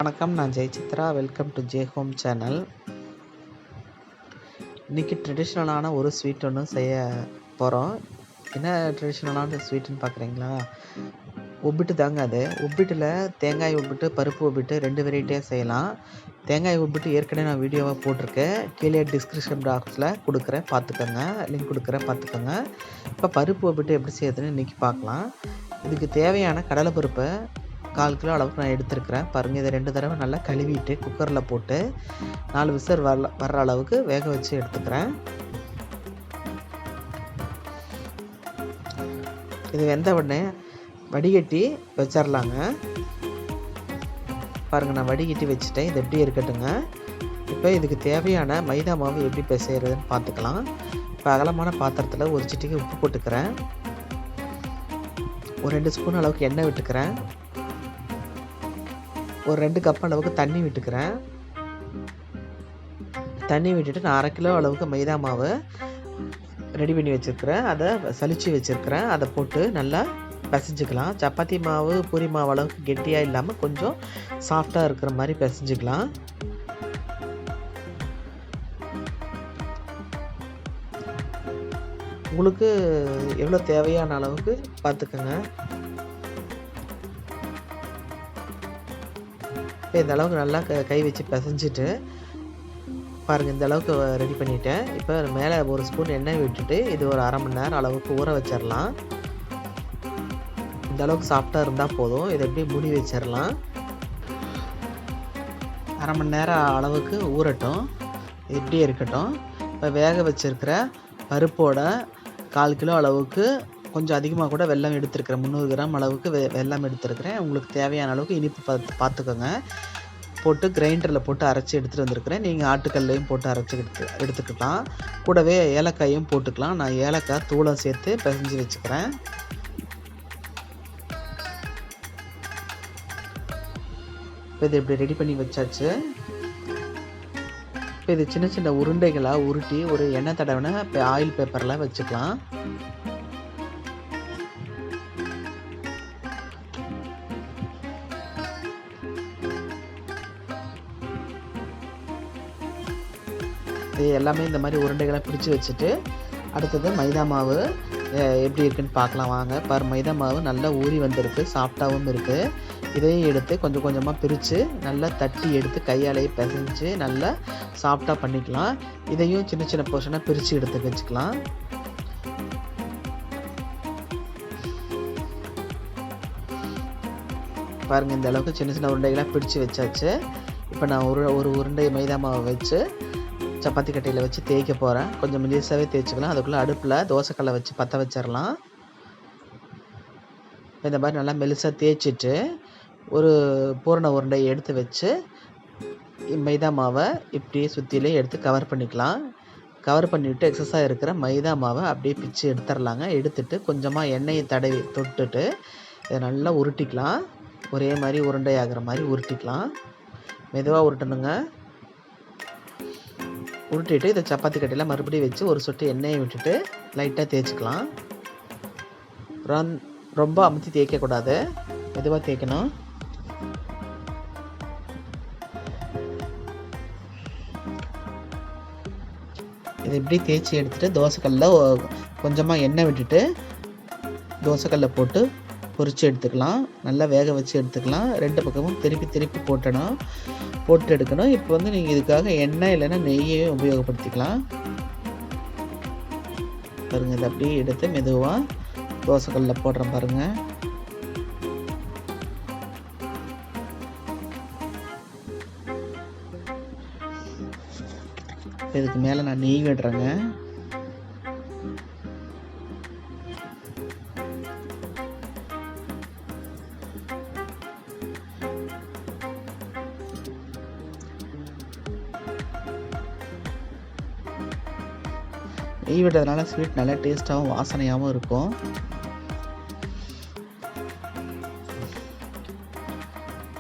வணக்கம், நான் Jayachitra. Welcome to J home channel. இன்றைக்கி ட்ரெடிஷ்னலான ஒரு ஸ்வீட் ஒன்று செய்ய போகிறோம். என்ன ட்ரெடிஷ்னலான ஸ்வீட்டுன்னு பார்க்குறீங்களா? ஒப்பிட்டு தாங்க அது. ஒப்பிட்டில் தேங்காய் ஒப்பிட்டு, பருப்பு ஒப்பிட்டு 2 வெரைட்டியாக செய்யலாம். தேங்காய் ஒப்பிட்டு ஏற்கனவே நான் வீடியோவாக போட்டிருக்கேன். கீழே டிஸ்கிரிப்ஷன் பாக்ஸில் கொடுக்குறேன், பார்த்துக்கோங்க. லிங்க் கொடுக்குறேன், பார்த்துக்கோங்க. இப்போ பருப்பு ஒப்பிட்டு எப்படி செய்யறதுன்னு இன்றைக்கி பார்க்கலாம். இதுக்கு தேவையான கடலைப்பருப்பை 1/4 கிலோ அளவுக்கு நான் எடுத்துருக்கிறேன். பாருங்கள், இதை 2 தடவை நல்லா கழுவிட்டு குக்கரில் போட்டு 4 விசில் வர்ற அளவுக்கு வேக வச்சு எடுத்துக்கிறேன். இது வெந்த உடனே வடிகட்டி வச்சிடலாங்க. பாருங்கள், நான் வடிகட்டி வச்சுட்டேன். இது எப்படி இருக்கட்டுங்க. இப்போ இதுக்கு தேவையான மைதா மாவு எப்படி பிசைகிறதுன்னு பார்த்துக்கலாம். இப்போ அகலமான பாத்திரத்தில் ஒரு சிட்டிக்கு உப்பு போட்டுக்கிறேன். ஒரு 2 ஸ்பூன் அளவுக்கு எண்ணெய் விட்டுக்கிறேன். ஒரு 2 கப் அளவுக்கு தண்ணி விட்டுக்கிறேன். தண்ணி விட்டுட்டு நான் 1/2 கிலோ அளவுக்கு மைதா மாவு ரெடி பண்ணி வச்சுருக்கிறேன். அதை சலிச்சு வச்சுருக்கிறேன். அதை போட்டு நல்லா பிசைஞ்சிக்கலாம். சப்பாத்தி மாவு, பூரி மாவு அளவுக்கு கெட்டியாக இல்லாமல் கொஞ்சம் சாஃப்டாக இருக்கிற மாதிரி பிசைஞ்சிக்கலாம். உங்களுக்கு எவ்வளோ தேவையான அளவுக்கு பார்த்துக்கோங்க. இந்த அளவுக்கு நல்லா கை வச்சு பிசைஞ்சிட்டு பாருங்கள், இந்த அளவுக்கு ரெடி பண்ணிவிட்டேன். இப்போ மேலே ஒரு ஸ்பூன் எண்ணெய் விட்டுட்டு இது ஒரு 1/2 மணி நேரம் அளவுக்கு ஊற வச்சிடலாம். இந்த அளவுக்கு சாஃப்டாக இருந்தால் போதும். இதை எப்படி மூடி வச்சிடலாம். 1/2 மணி நேரம் அளவுக்கு ஊறட்டும். இது இப்படியே இருக்கட்டும். இப்போ வேக வச்சுருக்கிற பருப்போட 1/4 கிலோ அளவுக்கு கொஞ்சம் அதிகமாக கூட வெல்லம் எடுத்துருக்கிறேன். 300 கிராம் அளவுக்கு வெல்லம் எடுத்துருக்கிறேன். உங்களுக்கு தேவையான அளவுக்கு இனிப்பு பார்த்துக்கோங்க. போட்டு கிரைண்டரில் போட்டு அரைச்சி எடுத்துகிட்டு வந்திருக்கிறேன். நீங்கள் ஆட்டுக்கல்லையும் போட்டு அரைச்சி எடுத்துக்கலாம். கூடவே ஏலக்காயும் போட்டுக்கலாம். நான் ஏலக்காய் தூளம் சேர்த்து பிசைஞ்சு வச்சுக்கிறேன். இப்போ இது இப்படி ரெடி பண்ணி வச்சாச்சு. இப்போ இது சின்ன சின்ன உருண்டைகளாக உருட்டி ஒரு எண்ணெய் தடவின ஆயில் பேப்பரில் வச்சுக்கலாம். இது எல்லாமே இந்த மாதிரி உருண்டைகளை பிடிச்சி வச்சுட்டு அடுத்தது மைதா மாவு எப்படி இருக்குன்னு பார்க்கலாம் வாங்க. மைதா மாவு நல்லா ஊறி வந்திருக்கு, சாஃப்டாகவும் இருக்குது. இதையும் எடுத்து கொஞ்சம் கொஞ்சமாக பிரித்து நல்லா தட்டி எடுத்து கையாலேயே பிசைஞ்சு நல்லா சாஃப்டாக பண்ணிக்கலாம். இதையும் சின்ன சின்ன போர்ஷனாக பிரித்து எடுத்து வச்சுக்கலாம். பாருங்கள், இந்த அளவுக்கு சின்ன சின்ன உருண்டைகளாக பிடிச்சி வச்சாச்சு. இப்போ நான் ஒரு உருண்டை மைதா மாவை வச்சு சப்பாத்தி கட்டையில் வச்சு தேய்க்க போகிறேன். கொஞ்சம் மெலிசாவே தேய்ச்சிக்கலாம். அதுக்குள்ளே அடுப்பில் தோசைக்கல்லை வச்சு பற்ற வச்சிடலாம். இந்த மாதிரி நல்லா மெலிசாக தேய்ச்சிட்டு ஒரு பூரண உருண்டையை எடுத்து வச்சு மைதா மாவை இப்படியே சுற்றிலே எடுத்து கவர் பண்ணிக்கலாம். கவர் பண்ணிவிட்டு எக்ஸஸாக இருக்கிற மைதா மாவை அப்படியே பிச்சு எடுத்துடலாங்க. எடுத்துட்டு கொஞ்சமாக எண்ணெயை தடவி தொட்டுட்டு இதை நல்லா உருட்டிக்கலாம். ஒரே மாதிரி உருண்டை ஆகிற மாதிரி உருட்டிக்கலாம். மெதுவாக உருட்டணுங்க. உருட்டிட்டு இதை சப்பாத்தி கட்டையில் மறுபடியும் வச்சு ஒரு சொட்டு எண்ணெயை விட்டுட்டு லைட்டாக தேய்ச்சிக்கலாம். ரொம்ப அமுத்தி தேய்க்கக்கூடாது, மெதுவாக தேய்க்கணும். இதை இப்படி தேய்ச்சி எடுத்துகிட்டு தோசைக்கல்லில் கொஞ்சமாக எண்ணெய் விட்டுட்டு தோசைக்கல்லை போட்டு பொரித்து எடுத்துக்கலாம். நல்லா வேக வச்சு எடுத்துக்கலாம். 2 பக்கமும் திருப்பி போட்டு எடுக்கணும். இப்போ வந்து நீங்கள் இதுக்காக எண்ணெய் இல்லைன்னா நெய்யையும் உபயோகப்படுத்திக்கலாம். பாருங்கள், இதை அப்படியே எடுத்து மெதுவாக தோசைக்கல்லில் போடுறேன் பாருங்கள். இதுக்கு மேலே நான் நெய் விடுறேங்க. நெய் விடுறதுனால ஸ்வீட் நல்லா டேஸ்ட்டாகவும் வாசனையாகவும் இருக்கும்.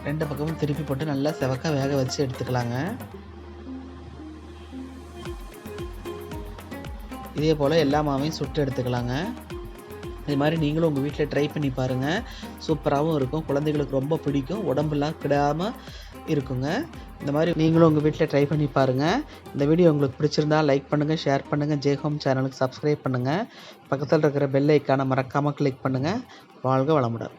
ரெண்டு பக்கமும் திருப்பி போட்டு நல்லா செவக்க வேக வச்சு எடுத்துக்கலாங்க. இதே போல் எல்லா மாவையும் சுட்டு எடுத்துக்கலாங்க. இது மாதிரி நீங்களும் உங்கள் வீட்டில் ட்ரை பண்ணி பாருங்கள். சூப்பராகவும் இருக்கும். குழந்தைகளுக்கு ரொம்ப பிடிக்கும். உடம்புலாம் கிடாமல் இருக்குங்க. இந்த மாதிரி நீங்களும் உங்கள் வீட்டில் ட்ரை பண்ணி பாருங்கள். இந்த வீடியோ உங்களுக்கு பிடிச்சிருந்தா லைக் பண்ணுங்கள், ஷேர் பண்ணுங்கள், ஜே ஹோம் சேனலுக்கு சப்ஸ்கிரைப் பண்ணுங்கள். பக்கத்தில் இருக்கிற பெல் ஐக்கானை மறக்காமல் கிளிக் பண்ணுங்கள். வாழ்க வளமுடன்.